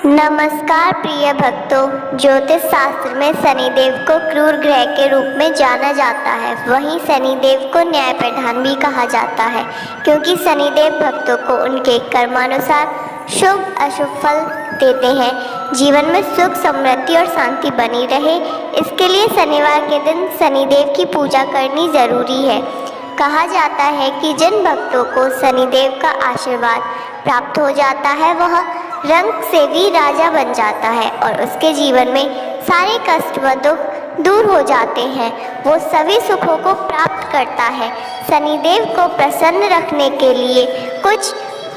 नमस्कार प्रिय भक्तों। ज्योतिष शास्त्र में शनिदेव को क्रूर ग्रह के रूप में जाना जाता है। वहीं शनिदेव को न्याय प्रधान भी कहा जाता है, क्योंकि शनिदेव भक्तों को उनके कर्मानुसार शुभ अशुभ फल देते हैं। जीवन में सुख समृद्धि और शांति बनी रहे, इसके लिए शनिवार के दिन शनिदेव की पूजा करनी जरूरी है। कहा जाता है कि जिन भक्तों को शनिदेव का आशीर्वाद प्राप्त हो जाता है, वह रंग से भी राजा बन जाता है और उसके जीवन में सारे कष्ट व दुख दूर हो जाते हैं। वो सभी सुखों को प्राप्त करता है। शनिदेव को प्रसन्न रखने के लिए कुछ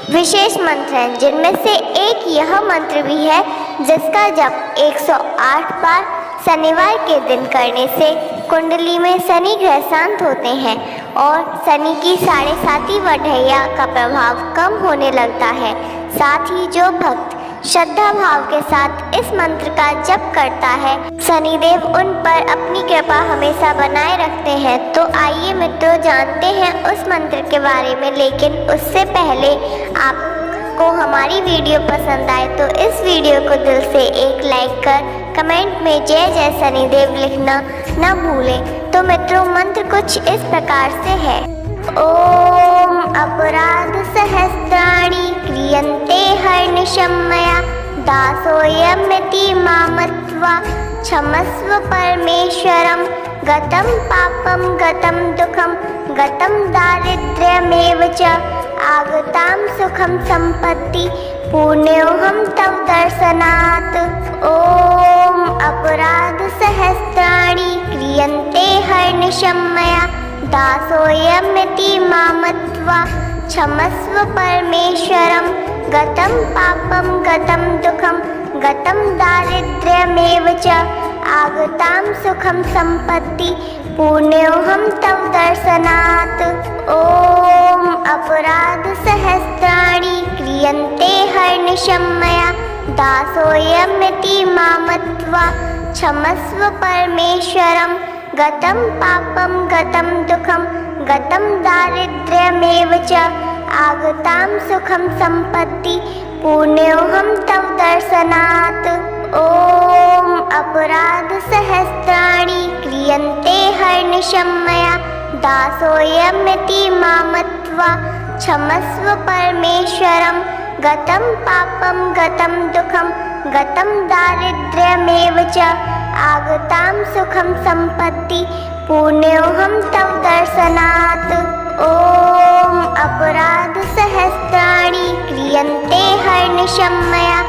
विशेष मंत्र हैं, जिनमें से एक यह मंत्र भी है, जिसका जप 108 बार शनिवार के दिन करने से कुंडली में शनि ग्रह शांत होते हैं और शनि की 7.5 वढ़ैया का प्रभाव कम होने लगता है। साथ ही जो भक्त श्रद्धा भाव के साथ इस मंत्र का जप करता है, शनिदेव उन पर अपनी कृपा हमेशा बनाए रखते हैं। तो आइए मित्रों, जानते हैं उस मंत्र के बारे में। लेकिन उससे पहले आपको हमारी वीडियो पसंद आए तो इस वीडियो को दिल से एक लाइक कर कमेंट में जय जय शनिदेव लिखना न भूलें। तो मित्रों, मंत्र कुछ इस प्रकार से है। ओम अपराध सहस्राणि क्रियन्ते हर्निशं मया दासोऽयमिति मामत्वा क्षमस्व परमेश्वरं गतं पापं गतं दुःखं गतं दारिद्र्यमेव च आगतां सुखं सम्पत्ति पुण्योऽहं तव दर्शनात्। ओम अपराध सहस्राणि क्रियन्ते हर्निशं मया दासोऽयमिति मामत्वा क्षमस्व परमेश्वरं गतं पापं गतं दुःखं गतं दारिद्र्यमेव च आगतां सुखं सम्पत्ति पुण्योऽहं तव दर्शनात्। ओम अपराध सहस्राणि क्रियन्ते हर्निशं मया दासोऽयमिति मामत्वा क्षमस्व परमेश्वरं गतं पापं गतं दुःखं गतं दारिद्र्यमेव च आगतां सुखं सम्पत्ति पुण्योऽहं तव दर्शनात्। ओम अपराध सहस्राणि क्रियन्ते हर्निशं मया दासोऽयमिति मामत्वा क्षमस्व परमेश्वरं गतं पापं गतं दुःखं गतं दारिद्र्यमेव च आगतां सुखं सम्पत्ति पुण्योऽहं तव दर्शनात्। ओम अपराध सहस्राणि क्रियन्ते हर्निशं मया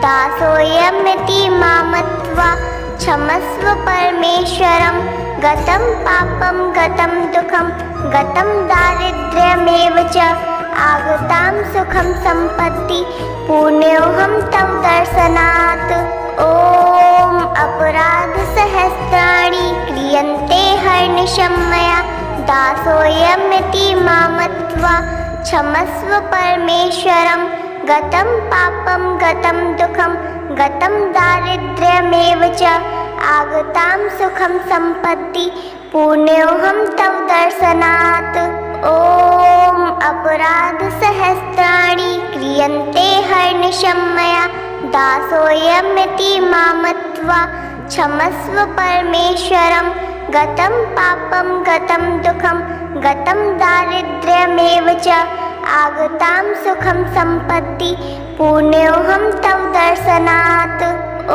दासोऽयमिति मामत्वा क्षमस्व परमेश्वरं गतं पापं गतं दुःखं गतं दारिद्र्यमेव च आगतां सुखं सम्पत्ति पुण्योऽहं तव दर्शनात्। ओम अपराध सहस्राणि क्रियन्ते हर्निशं मया दासोऽयमिति मामत्वा क्षमस्व परमेश्वरं गतं पापं गतं दुःखं गतं दारिद्र्यमेव च आगतां सुखं सम्पत्ति पुण्योऽहं तव दर्शनात्। ओम अपराध सहस्राणि क्रियन्ते हर्निशं मया दासोऽयमिति मामत्वा क्षमस्व परमेश्वरं गतं पापं गतं दुःखं गतं दारिद्र्यमेव च आगतां सुखं सम्पत्ति पुण्योऽहं तव दर्शनात्।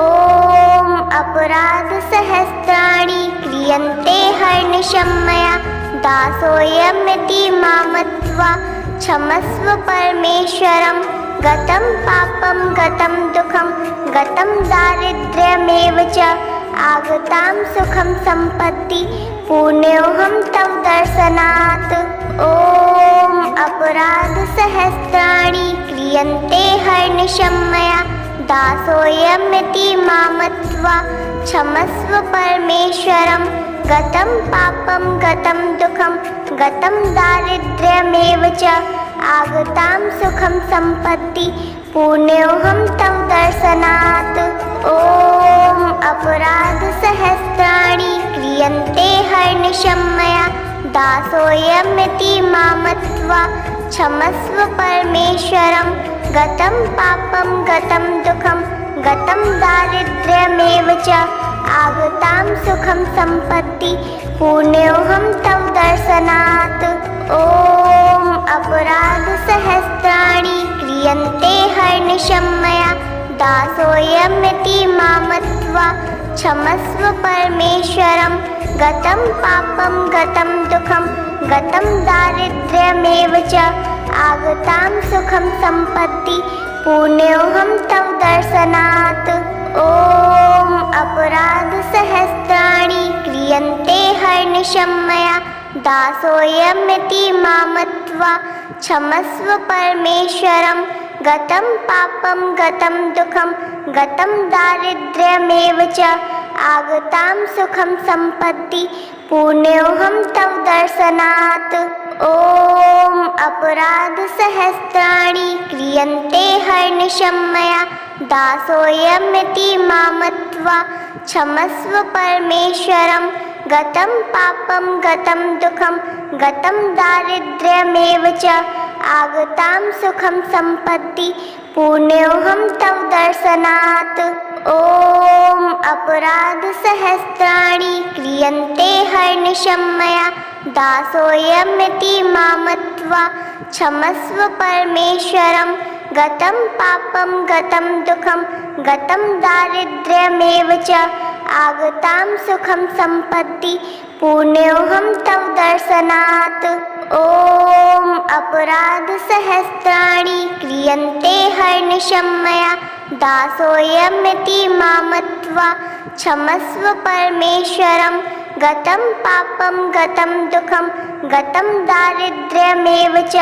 ओम अपराध सहस्राणि क्रियन्ते हर्निशं मया दासोऽयमिति मामत्वा क्षमस्व परमेश्वरं गतं पापं गतं दुःखं गतं दारिद्र्यमेव च आगतां सुखं सम्पत्ति पुण्योऽहं तव दर्शनात्। ओम अपराध सहस्राणि क्रियन्ते हर्निशं मया दासोऽयमिति मामत्वा क्षमस्व परमेश्वरं गतं पापं गतं दुःखं गतं दारिद्र्यमेव च आगतां सुखं सम्पत्ति पुण्योऽहं तव दर्शनात्। ओम अपराध सहस्राणि क्रियन्ते हर्निशं मया दासोऽयमिति मामत्वा क्षमस्व परमेश्वरं गतं पापं गतं दुःखं गतं दारिद्र्यमेव च आगतां सुखं सम्पत्ति पुण्योऽहं तव दर्शनात्। ॐ अपराधसहस्राणि क्रियन्ते हर्निशं मया दासोऽयमिति मां मत्वा क्षमस्व परमेश्वरं। गतं पापं गतं दुःखं गतं दारिद्र्यमेव च आगतां सुखं सम्पत्ति पुण्योऽहं तव दर्शनात्। ॐ अपराधसहस्राणि क्रियन्ते हर्निशं मया दासोऽयमिति मां मत्वा क्षमस्व परमेश्वरं। गतं पापं गतं दुःखं गतं दारिद्र्यमेव च आगतां सुखं सम्पत्ति पुण्योऽहं तव दर्शनात्। ॐ अपराधसहस्राणि क्रियन्ते हर्निशं मया दासोऽयमिति मां मत्वा क्षमस्व परमेश्वरं। गतं पापं गतं दुःखं गतं दारिद्र्यमेव च आगतां सुखं सम्पत्ति पुण्योऽहं तव दर्शनात्। ॐ अपराधसहस्राणि क्रियन्ते हर्निशं मया दासोऽयमिति मां मत्वा क्षमस्व परमेश्वरं। गतं पापं गतं दुःखं गतं दारिद्र्यमेव च आगतां सुखं सम्पत्ति पुण्योऽहं तव दर्शनात्। ॐ अपराधसहस्राणि क्रियन्ते हर्निशं मया दासोऽयमिति मां मत्वा क्षमस्व परमेश्वरं। गतं पापं गतं दुःखं गतं दारिद्र्यमेव च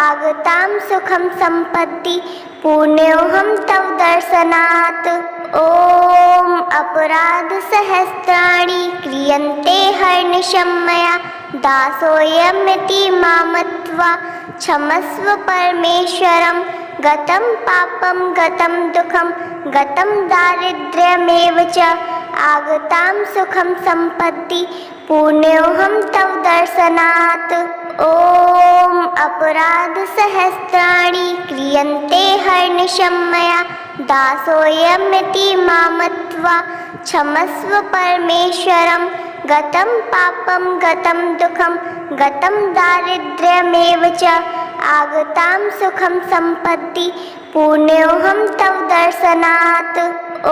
आगतां सुखं सम्पत्ति पुण्योऽहं तव दर्शनात्। ॐ अपराधसहस्राणि क्रियन्ते हर्निशं मया दासोऽयमिति मां मत्वा क्षमस्व परमेश्वरं। गतं पापं गतं दुःखं गतं दारिद्र्यमेव च आगतां सुखं सम्पत्ति पुण्योऽहं तव दर्शनात्। ॐ अपराधसहस्राणि क्रियन्ते हर्निशं मया दासोऽयमिति मां मत्वा क्षमस्व परमेश्वरं। गतं पापं गतं दुःखं गतं दारिद्र्यमेव च आगतां सुखं सम्पत्ति पुण्योऽहं तव दर्शनात्। ॐ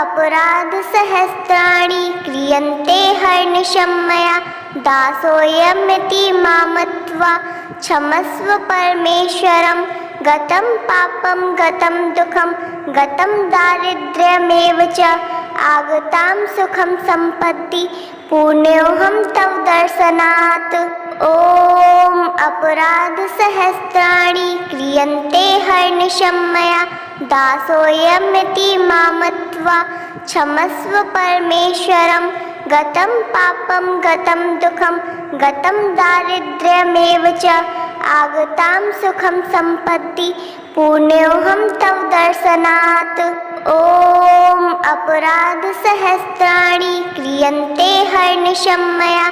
अपराधसहस्राणि क्रियन्ते हर्निशं मया दासोऽयमिति मां मत्वा क्षमस्व परमेश्वरं। गतं पापं गतं दुःखं गतं दारिद्र्यमेव च आगतां सुखं सम्पत्ति पुण्योऽहं तव दर्शनात्। ॐ अपराधसहस्राणि क्रियन्ते हर्निशं मया दासोऽयमिति मां मत्वा क्षमस्व परमेश्वरं। गतं पापं गतं दुःखं गतं दारिद्र्यमेव च आगतां सुखं सम्पत्ति पुण्योऽहं तव दर्शनात्। ॐ अपराधसहस्राणि क्रियन्ते हर्निशं मया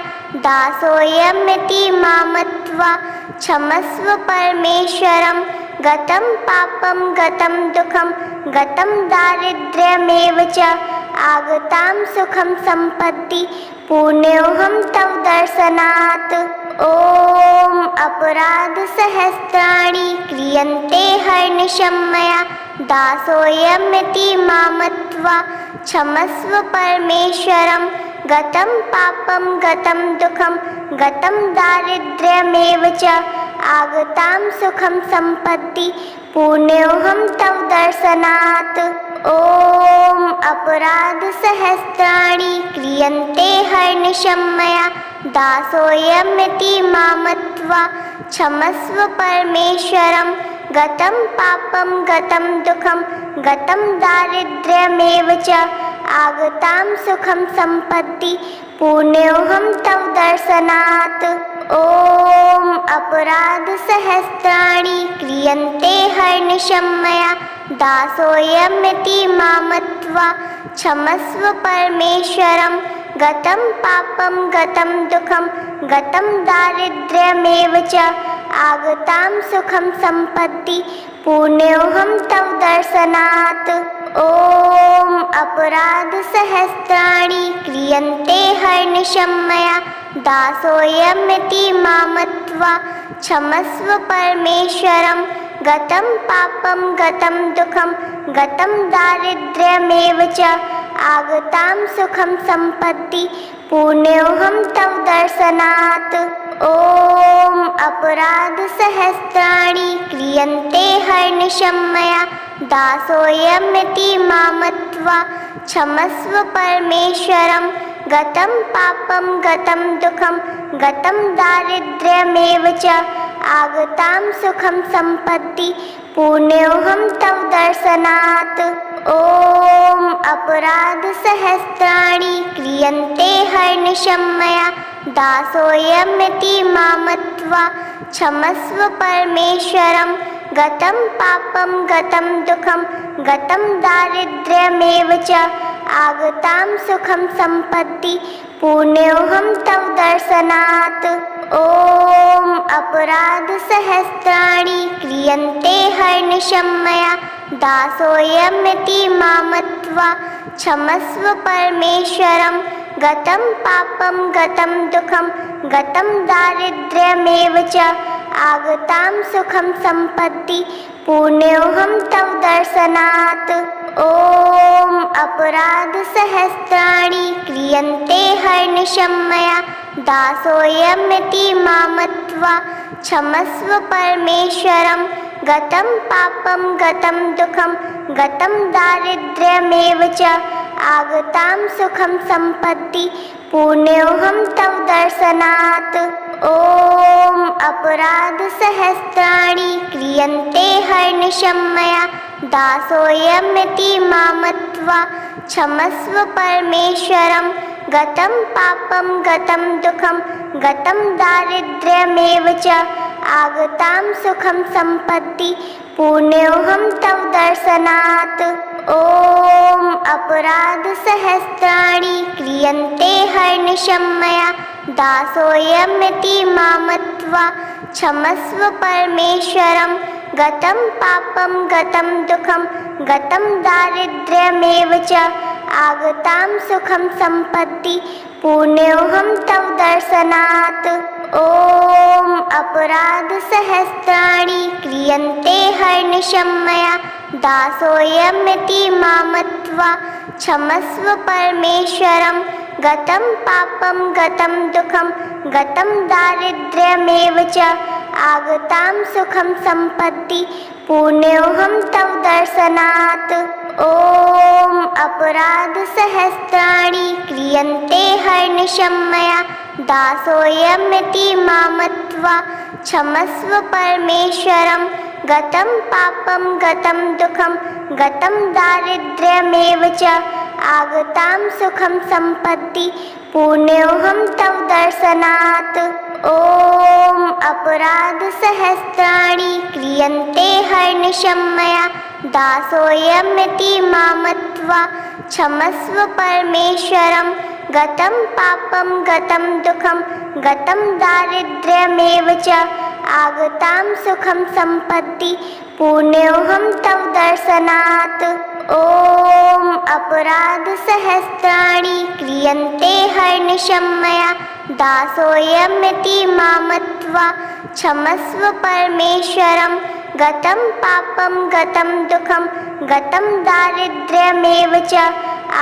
दासोऽयमिति मां मत्वा क्षमस्व परमेश्वरं। गतं पापं गतं दुःखं गतं दारिद्र्यमेव च आगतां सुखं सम्पत्ति पुण्योऽहं तव दर्शनात्। ॐ अपराधसहस्राणि क्रियन्ते हर्निशं मया दासोऽयमिति मां मत्वा क्षमस्व परमेश्वरं। गतं पापं गतं दुःखं गतं दारिद्र्यमेव च आगतां सुखं सम्पत्ति पुण्योऽहं तव दर्शनात्। ॐ अपराधसहस्राणि क्रियन्ते हर्निशं मया दासोऽयमिति मां मत्वा क्षमस्व परमेश्वरं। गतं पापं गतं दुःखं गतं दारिद्र्यमेव च आगतां सुखं सम्पत्ति पुण्योऽहं तव दर्शनात्। ॐ अपराधसहस्राणि क्रियन्ते हर्निशं मया दासोऽयमिति मां मत्वा क्षमस्व परमेश्वरं। गतं पापं गतं दुःखं गतं दारिद्र्यमेव च आगतां सुखं सम्पत्ति पुण्योऽहं तव दर्शनात्। ॐ अपराधसहस्राणि क्रियन्ते हर्निशं मया दासोऽयमिति मां मत्वा क्षमस्व परमेश्वरं गतं पापं गतं दुःखं गतं दारिद्र्यमेव च आगतां सुखं सम्पत्ति पुण्योऽहं तव दर्शनात्। ॐ अपराधसहस्राणि क्रियन्ते हर्निशं मया दासोऽयमिति मां मत्वा क्षमस्व परमेश्वरं गतं पापं गतं दुःखं गतं दारिद्र्यमेव च आगतां सुखं सम्पत्ति पुण्योऽहं तव दर्शनात्। ॐ अपराधसहस्राणि क्रियन्ते हर्निशं मया दासोऽयमिति मां मत्वा क्षमस्व परमेश्वरं गतं पापं गतं दुःखं गतं दारिद्र्यमेव च आगतां सुखं सम्पत्ति पुण्योऽहं तव दर्शनात्। ॐ अपराधसहस्राणि क्रियन्ते हर्निशं मया दासोऽयमिति मां मत्वा क्षमस्व परमेश्वरं गतं पापं गतं दुःखं गतं दारिद्र्यमेव च आगतां सुखं सम्पत्ति पुण्योऽहं तव दर्शनात्। ॐ अपराधसहस्राणि क्रियन्ते हर्निशं मया दासोऽयमिति मां मत्वा क्षमस्व परमेश्वरं गतं पापं गतं दुःखं गतं दारिद्र्यमेव च आगतां सुखं सम्पत्ति पुण्योऽहं तव दर्शनात्। ॐ अपराधसहस्राणि क्रियन्ते हर्निशं मया दासोऽयमिति मां मत्वा क्षमस्व परमेश्वरं गतं पापं गतं दुःखं गतं दारिद्र्यमेव च आगतां सुखं सम्पत्ति पुण्योऽहं तव दर्शनात्। ॐ अपराधसहस्राणि क्रियन्ते हर्निशं मया दासोऽयमिति मां मत्वा क्षमस्व परमेश्वरं गतं पापं गतं दुःखं गतं दारिद्र्यमेव च आगतां सुखं सम्पत्ति पुण्योऽहं तव दर्शनात्। ॐ अपराधसहस्राणि क्रियन्ते हर्निशं मया दासोऽयमिति मां मत्वा क्षमस्व परमेश्वरं गतं पापं गतं दुःखं गतं दारिद्र्यमेव च आगतां सुखं सम्पत्ति पुण्योऽहं तव दर्शनात्। ॐ अपराधसहस्राणि क्रियन्ते हर्निशं मया दासोऽयमिति मां मत्वा क्षमस्व परमेश्वरं गतं पापं गतं दुःखं गतं दारिद्र्यमेव च आगतां सुखं सम्पत्ति पुण्योऽहं तव दर्शनात्। ॐ अपराधसहस्राणि क्रियन्ते हर्निशं मया दासोऽयमिति मां मत्वा क्षमस्व परमेश्वरं गतं पापं गतं दुःखं गतं दारिद्र्यमेव च आगतां सुखं सम्पत्ति पुण्योऽहं तव दर्शनात्। ॐ अपराधसहस्राणि क्रियन्ते हर्निशं मया दासोऽयमिति मां मत्वा क्षमस्व परमेश्वरं गतं पापं गतं दुःखं गतं दारिद्र्यमेव च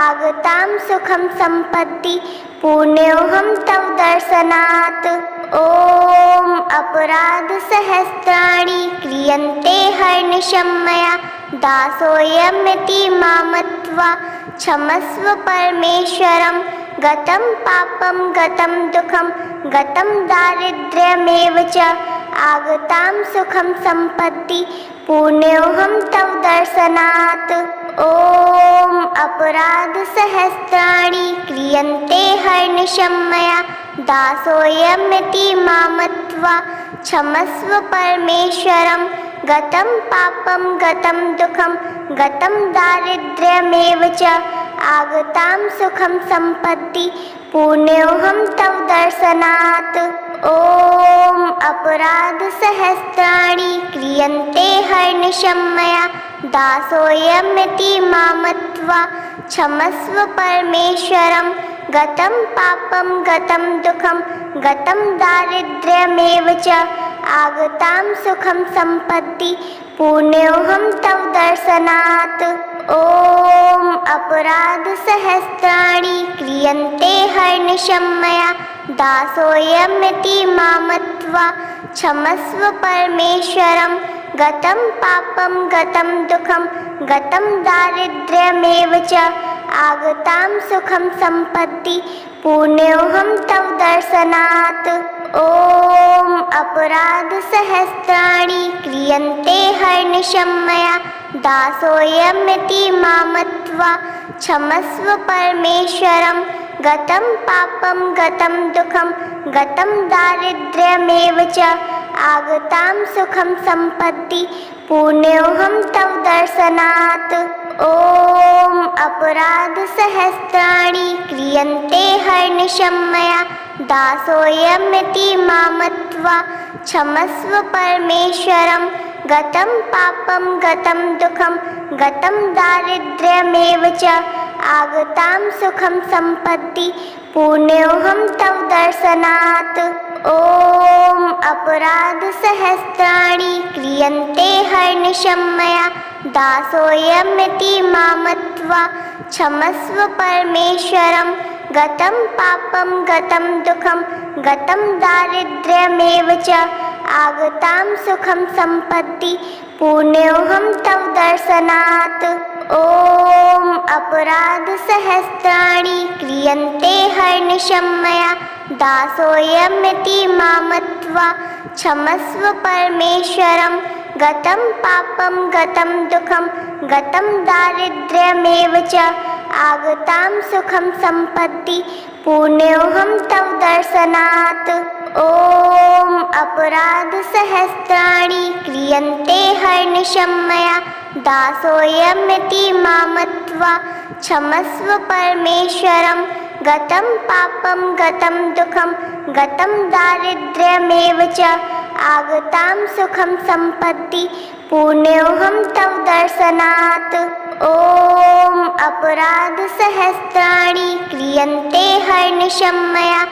आगतां सुखं सम्पत्ति पुण्योऽहं तव दर्शनात्। ॐ अपराधसहस्राणि क्रियन्ते हर्निशं मया दासोऽयमिति मां मत्वा क्षमस्व परमेश्वरं गतं पापं गतं दुःखं गतं दारिद्र्यमेव च आगतां सुखं सम्पत्ति पुण्योऽहं तव दर्शनात्। ॐ अपराधसहस्राणि क्रियन्ते हर्निशं मया दासोऽयमिति मां मत्वा क्षमस्व परमेश्वरं गतं पापं गतं दुःखं गतं दारिद्र्यमेव च आगतां सुखं सम्पत्ति पुण्योऽहं तव दर्शनात्। ॐ अपराधसहस्राणि क्रियन्ते हर्निशं मया दासोऽयमिति मां मत्वा क्षमस्व परमेश्वरं गतं पापं गतं दुःखं गतं दारिद्र्यमेव च आगतां सुखं सम्पत्ति पुण्योऽहं तव दर्शनात्। ॐ अपराधसहस्राणि क्रियन्ते हर्निशं मया दासोऽयमिति मां मत्वा क्षमस्व परमेश्वरं गतं पापं गतं दुःखं गतं दारिद्र्यमेव च आगतां सुखं सम्पत्ति पुण्योऽहं तव दर्शनात्। ॐ अपराधसहस्राणि क्रियन्ते हर्निशं मया दासोऽयमिति मां मत्वा क्षमस्व परमेश्वरं गतं पापं गतं दुःखं गतं दारिद्र्यमेव च आगतां सुखं सम्पत्ति पुण्योऽहं तव दर्शनात्। ॐ अपराधसहस्राणि क्रियन्ते हर्निशं मया दासोऽयमिति मां मत्वा क्षमस्व परमेश्वरं गतं पापं गतं दुःखं गतं दारिद्र्यमेव च आगतां सुखं सम्पत्ति पुण्योऽहं तव दर्शनात्। ॐ अपराधसहस्राणि क्रियन्ते हर्निशं मया दासोऽयमिति मां मत्वा क्षमस्व परमेश्वरं गतं पापं गतं दुःखं गतं दारिद्र्यमेव च आगतां सुखं सम्पत्ति पुण्योऽहं तव दर्शनात्। ॐ अपराधसहस्राणि क्रियन्ते हर्निशं मया दासोऽयमिति मां मत्वा क्षमस्व परमेश्वरं गतं पापं गतं दुःखं गतं दारिद्र्यमेव च आगतां सुखं सम्पत्ति पुण्योऽहं तव दर्शनात्। ॐ अपराधसहस्राणि क्रियन्ते हर्निशं मया दासोऽयमिति मां मत्वा क्षमस्व परमेश्वरं गतं पापं गतं दुःखं गतं दारिद्र्यमेव च आगतां सुखं सम्पत्ति पुण्योऽहं तव दर्शनात्। ॐ अपराधसहस्राणि क्रियन्ते हर्निशं मया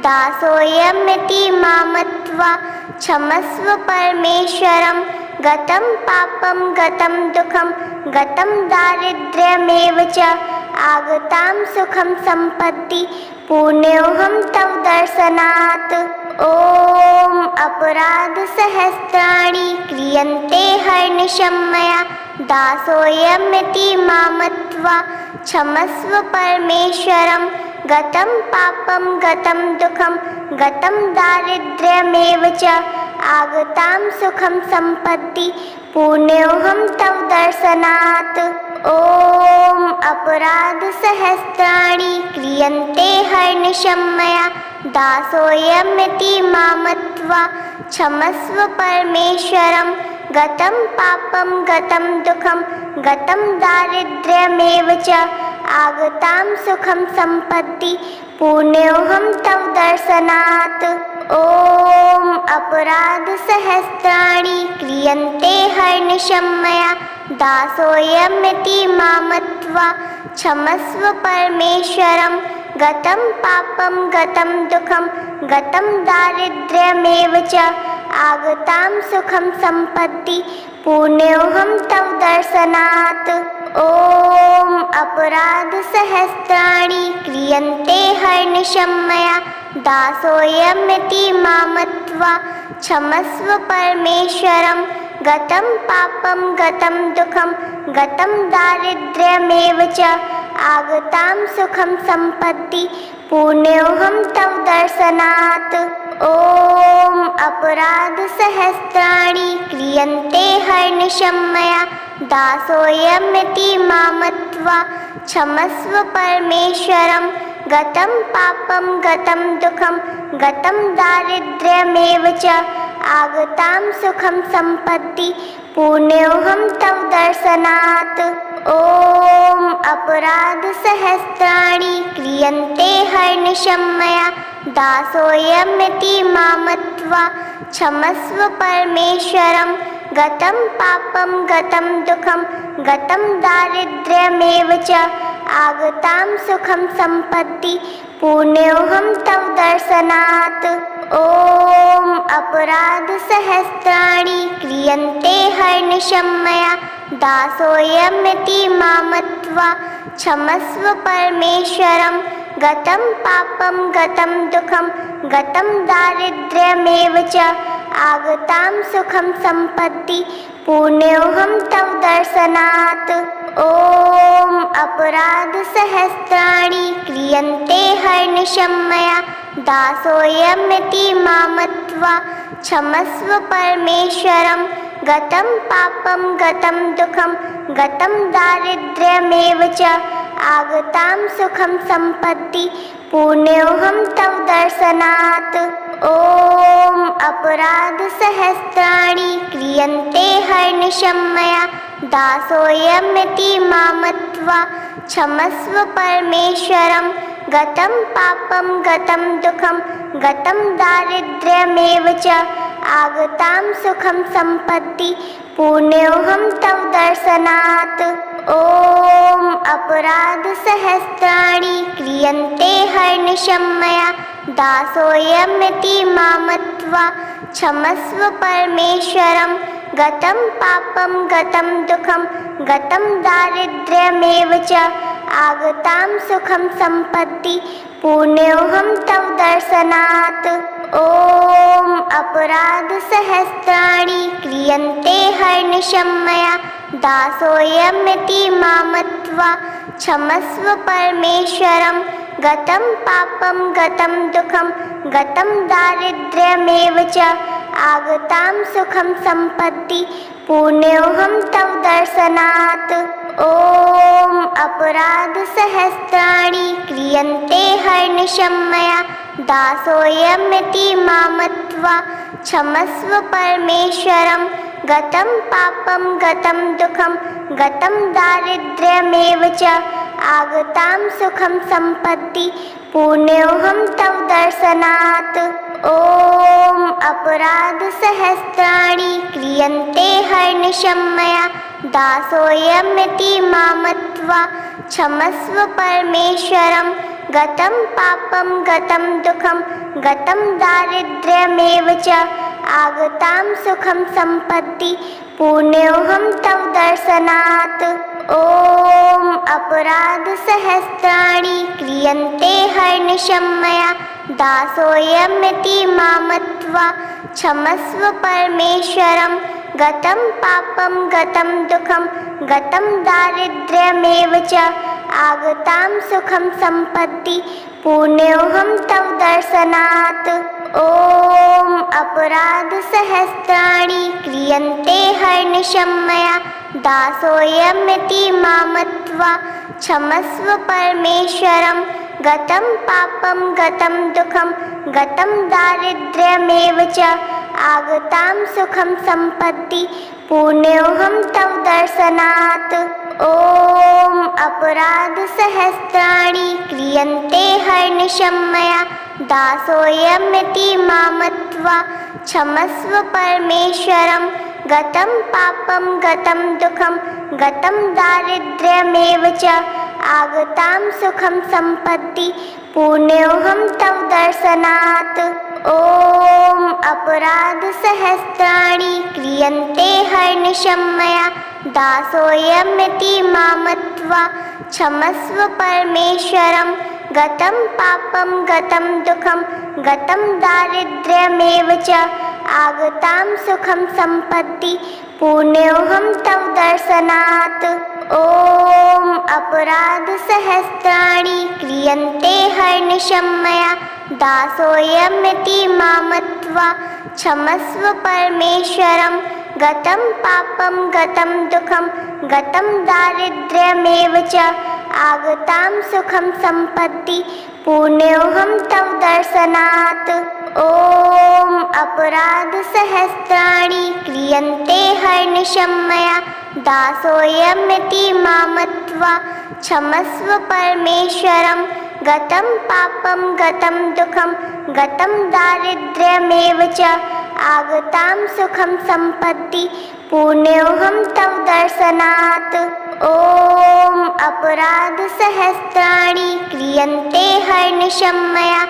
दासोऽयमिति मां मत्वा क्षमस्व परमेश्वरं गतं पापं गतं दुःखं गतं दारिद्र्यमेव च आगतां सुखं सम्पत्ति पुण्योऽहं तव दर्शनात्। ॐ अपराधसहस्राणि क्रियन्ते हर्निशं मया दासोऽयमिति मां मत्वा क्षमस्व परमेश्वरं गतं पापं गतं दुःखं गतं दारिद्र्यमेव च आगतां सुखं सम्पत्ति पुण्योऽहं तव दर्शनात्। ॐ अपराधसहस्राणि क्रियन्ते हर्निशं मया दासोऽयमिति मां मत्वा क्षमस्व परमेश्वरं गतं पापं गतं दुःखं गतं दारिद्र्यमेव च आगतां सुखं सम्पत्ति पुण्योऽहं तव दर्शनात्। ॐ अपराधसहस्राणि क्रियन्ते हर्निशं मया दासोऽयमिति मां मत्वा क्षमस्व परमेश्वरं गतं पापं गतं दुःखं गतं दारिद्र्यमेव च आगतां सुखं सम्पत्ति पुण्योऽहं तव दर्शनात्। ॐ अपराधसहस्राणि क्रियन्ते हर्निशं मया दासोऽयमिति मां मत्वा क्षमस्व परमेश्वरं गतं पापं गतं दुःखं गतं दारिद्र्यमेव च आगतां सुखं सम्पत्ति पुण्योऽहं तव दर्शनात्। ॐ अपराधसहस्राणि क्रियन्ते हर्निशं मया दासोऽयमिति मां मत्वा क्षमस्व परमेश्वरं गतं पापं गतं दुःखं गतं दारिद्र्यमेव च आगतां सुखं सम्पत्ति पुण्योऽहं तव दर्शनात्। ॐ अपराधसहस्राणि क्रियन्ते हर्निशं मया दासोऽयमिति मां मत्वा क्षमस्व परमेश्वरं गतं पापं गतं दुःखं गतं दारिद्र्यमेव च आगतां सुखं सम्पत्ति पुण्योऽहं तव दर्शनात्। ॐ अपराधसहस्राणि क्रियन्ते हर्निशं मया दासोऽयमिति मां मत्वा क्षमस्व परमेश्वरं गतं पापं गतं दुःखं गतं दारिद्र्यमेव च आगतां सुखं सम्पत्ति पुण्योऽहं तव दर्शनात्। ॐ अपराधसहस्राणि क्रियन्ते हर्निशं मया दासोऽयमिति मां मत्वा क्षमस्व परमेश्वरं गतं पापं गतं दुःखं गतं दारिद्र्यमेव च आगतां सुखं सम्पत्ति पुण्योऽहं तव दर्शनात्। ॐ अपराधसहस्राणि क्रियन्ते हर्निशं मया दासोऽयमिति मां मत्वा क्षमस्व परमेश्वरं गतं पापं गतं दुःखं गतं दारिद्र्यमेव च आगतां सुखं सम्पत्ति पुण्योऽहं तव दर्शनात्। ॐ अपराधसहस्राणि क्रियन्ते हर्निशं मया दासोऽयमिति मां मत्वा क्षमस्व परमेश्वरं गतं पापं गतं दुःखं गतं दारिद्र्यमेव च आगतां सुखं सम्पत्ति पुण्योऽहं तव दर्शनात्। ॐ अपराधसहस्राणि क्रियन्ते हर्निशं मया दासोऽयमिति मां मत्वा क्षमस्व परमेश्वरं गतं पापं गतं दुःखं गतं दारिद्र्यमेव च आगतां सुखं सम्पत्ति पुण्योऽहं तव दर्शनात्। ॐ अपराधसहस्राणि क्रियन्ते हर्निशं मया दासोऽयमिति मां मत्वा क्षमस्व परमेश्वरं गतं पापं गतं दुःखं गतं दारिद्र्यमेव च आगतां सुखं सम्पत्ति पुण्योऽहं तव दर्शनात्। ॐ अपराधसहस्राणि क्रियन्ते हर्निशं मया दासोऽयमिति मां मत्वा क्षमस्व परमेश्वरं गतं पापं गतं दुःखं गतं दारिद्र्यमेव च आगतां सुखं सम्पत्ति पुण्योऽहं तव दर्शनात्। ॐ अपराधसहस्राणि क्रियन्ते हर्निशं मया दासोऽयमिति मां मत्वा क्षमस्व परमेश्वरं गतं पापं गतं दुःखं गतं दारिद्र्यमेव च आगतां सुखं सम्पत्ति पुण्योऽहं तव दर्शनात्। ॐ अपराधसहस्राणि क्रियन्ते हर्निशं मया दासोऽयमिति मां मत्वा क्षमस्व परमेश्वरं गतं पापं गतं दुःखं गतं दारिद्र्यमेव च आगतां सुखं सम्पत्ति पुण्योऽहं तव दर्शनात्। ॐ अपराधसहस्राणि क्रियन्ते हर्निशं मया दासोऽयमिति मां मत्वा क्षमस्व परमेश्वरं गतं पापं गतं दुःखं गतं दारिद्र्यमेव च आगतां सुखं सम्पत्ति पुण्योऽहं तव दर्शनात्। ॐ अपराधसहस्राणि क्रियन्ते हर्निशं मया दासोऽयमिति मां मत्वा क्षमस्व परमेश्वरं गतं पापं गतं दुःखं गतं दारिद्र्यमेव च आगतां सुखं सम्पत्ति पुण्योऽहं तव दर्शनात्। ॐ अपराधसहस्राणि क्रियन्ते हर्निशं मया दासोऽयमिति मां मत्वा क्षमस्व परमेश्वरं गतं पापं गतं दुःखं गतं दारिद्र्यमेव च आगतां सुखं सम्पत्ति पुण्योऽहं तव दर्शनात्। ॐ अपराधसहस्राणि क्रियन्ते हर्निशं मया दासोऽयमिति मां मत्वा क्षमस्व परमेश्वरं गतं पापं गतं दुःखं गतं दारिद्र्यमेव च आगतां सुखं सम्पत्ति पुण्योऽहं तव दर्शनात्। ॐ अपराधसहस्राणि क्रियन्ते हर्निशं मया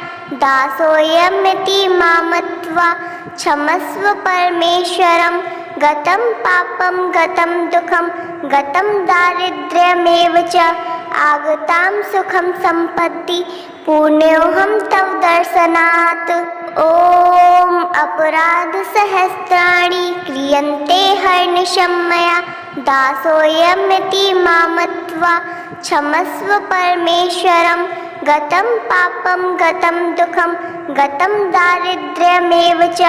दासोऽयमिति मां मत्वा क्षमस्व परमेश्वरं। गतं पापं गतं दुःखं गतं दारिद्र्यमेव च आगतां सुखं सम्पत्ति पुण्योऽहं तव दर्शनात्। ॐ अपराधसहस्राणि क्रियन्ते हर्निशं मया दासोऽयमिति मां मत्वा क्षमस्व परमेश्वरं। गतं पापं गतं दुःखं गतं दारिद्र्यमेव च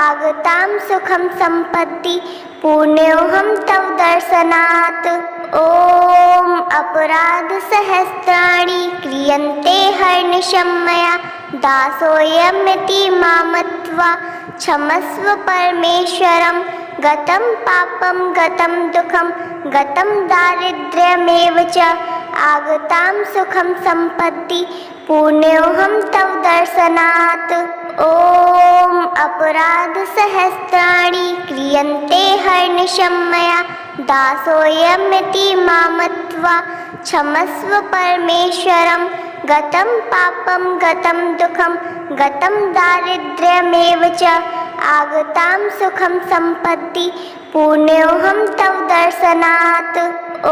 आगतां सुखं सम्पत्ति पुण्योऽहं तव दर्शनात्। ॐ अपराधसहस्राणि क्रियन्ते हर्निशं मया दासोऽयमिति मां मत्वा क्षमस्व परमेश्वरं। गतं पापं गतं दुःखं गतं दारिद्र्यमेव च आगतां सुखं सम्पत्ति पुण्योऽहं तव दर्शनात्। ॐ अपराधसहस्राणि क्रियन्ते हर्निशं मया दासोऽयमिति मां मत्वा क्षमस्व परमेश्वरं। गतं पापं गतं दुःखं गतं दारिद्र्यमेव च आगतां सुखं सम्पत्ति पुण्योऽहं तव दर्शनात्। ॐ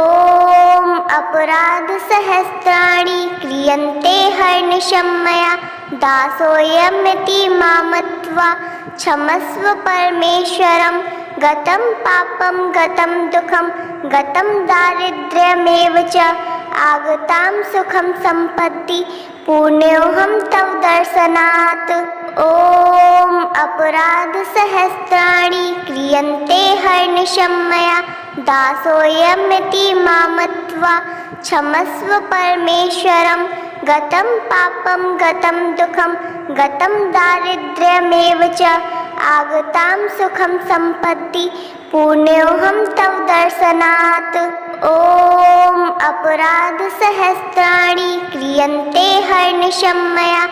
अपराधसहस्राणि क्रियन्ते हर्निशं मया दासोऽयमिति मां मत्वा क्षमस्व परमेश्वरं। गतं पापं गतं दुःखं गतं दारिद्र्यमेव च आगतां सुखं सम्पत्ति पुण्योऽहं तव दर्शनात्। ॐ अपराधसहस्राणि क्रियन्ते हर्निशं मया दासोऽयमिति मां मत्वा क्षमस्व परमेश्वरं। गतं पापं गतं दुःखं गतं दारिद्र्यमेव च आगतां सुखं सम्पत्ति पुण्योऽहं तव दर्शनात्। ॐ अपराधसहस्राणि क्रियन्ते हर्निशं मया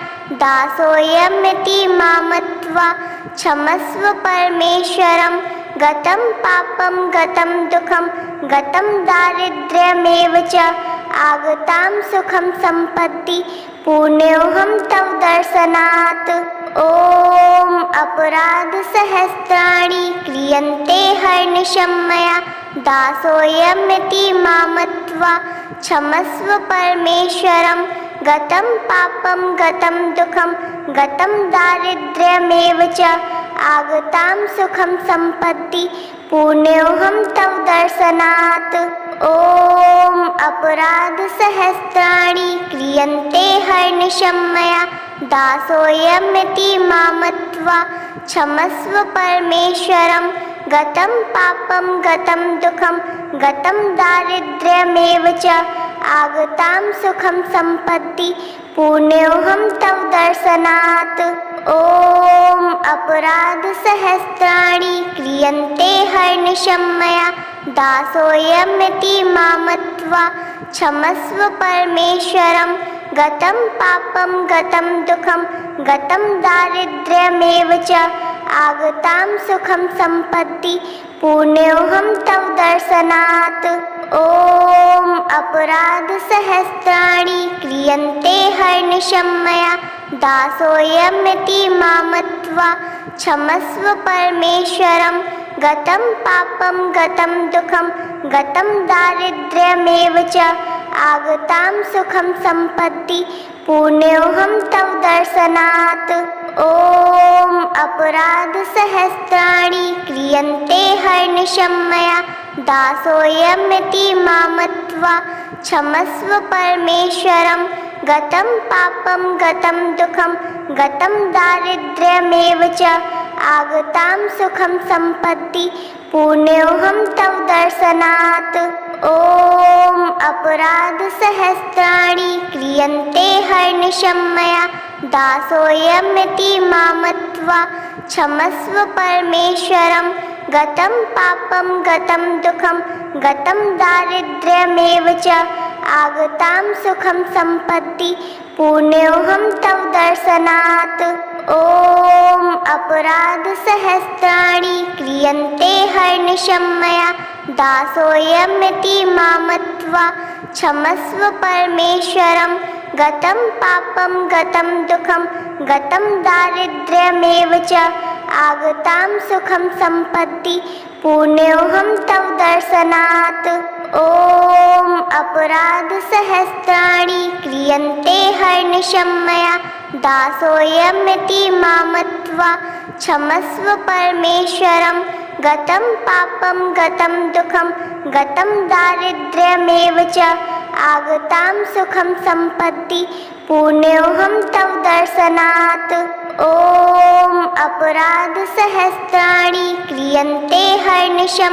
दासोऽयमिति मां मत्वा क्षमस्व परमेश्वरं। गतं पापं गतं दुःखं गतं दारिद्र्यमेव च आगतां सुखं सम्पत्ति पुण्योऽहं तव दर्शनात्। ॐ अपराधसहस्राणि क्रियन्ते हर्निशं मया दासोऽयमिति मां मत्वा क्षमस्व परमेश्वरं। गतं पापं गतं दुःखं गतं दारिद्र्यमेव च आगतां सुखं सम्पत्ति पुण्योऽहं तव दर्शनात्। ॐ अपराधसहस्राणि क्रियन्ते हर्निशं मया दासोऽयमिति मां मत्वा क्षमस्व परमेश्वरं। गतं पापं गतं दुःखं गतं दारिद्र्यमेव च आगतां सुखं सम्पत्ति पुण्योऽहं तव दर्शनात्। ॐ अपराधसहस्राणि क्रियन्ते हर्निशं मया दासोऽयमिति मां मत्वा क्षमस्व परमेश्वरं। गतं पापं गतं दुःखं गतं दारिद्र्यमेव च आगतां सुखं सम्पत्ति पुण्योऽहं तव दर्शनात्। ॐ अपराधसहस्राणि क्रियन्ते हर्निशं मया दासोऽयमिति मां मत्वा क्षमस्व परमेश्वरं। गतं पापं गतं दुःखं गतं दारिद्र्यमेव च आगतां सुखं सम्पत्ति पुण्योऽहं तव दर्शनात्। ॐ अपराधसहस्राणि क्रियन्ते हर्निशं मया दासोऽयमिति मां मत्वा क्षमस्व परमेश्वरं। गतं पापं गतं दुःखं गतं दारिद्र्यमेव च आगतां सुखं सम्पत्ति पुण्योऽहं तव दर्शनात्। ॐ अपराधसहस्राणि क्रियन्ते हर्निशं मया दासोऽयमिति मां मत्वा क्षमस्व परमेश्वरं। गतं पापं गतं दुःखं गतं दारिद्र्यमेव च आगतां सुखं सम्पत्ति पुण्योऽहं तव दर्शनात्। ॐ अपराधसहस्राणि क्रियन्ते हर्निशं मया दासोऽयमिति मामत्वा क्षमस्व परमेश्वरं गतं पापं गतं दुःखं गतं दारिद्र्यमेव च आगतां सुखं सम्पत्ति पुण्योऽहं तव दर्शनात् ॐ अपराधसहस्राणि क्रियन्ते हर्निशं मया दासोऽयमिति मामत्वा क्षमस्व परमेश्वरं गतं पापं गतं दुःखं गतं दारिद्र्यमेव च आगतां सुखं सम्पत्ति पुण्योऽहं तव दर्शनात् ॐ अपराधसहस्राणि क्रियन्ते हर्निशं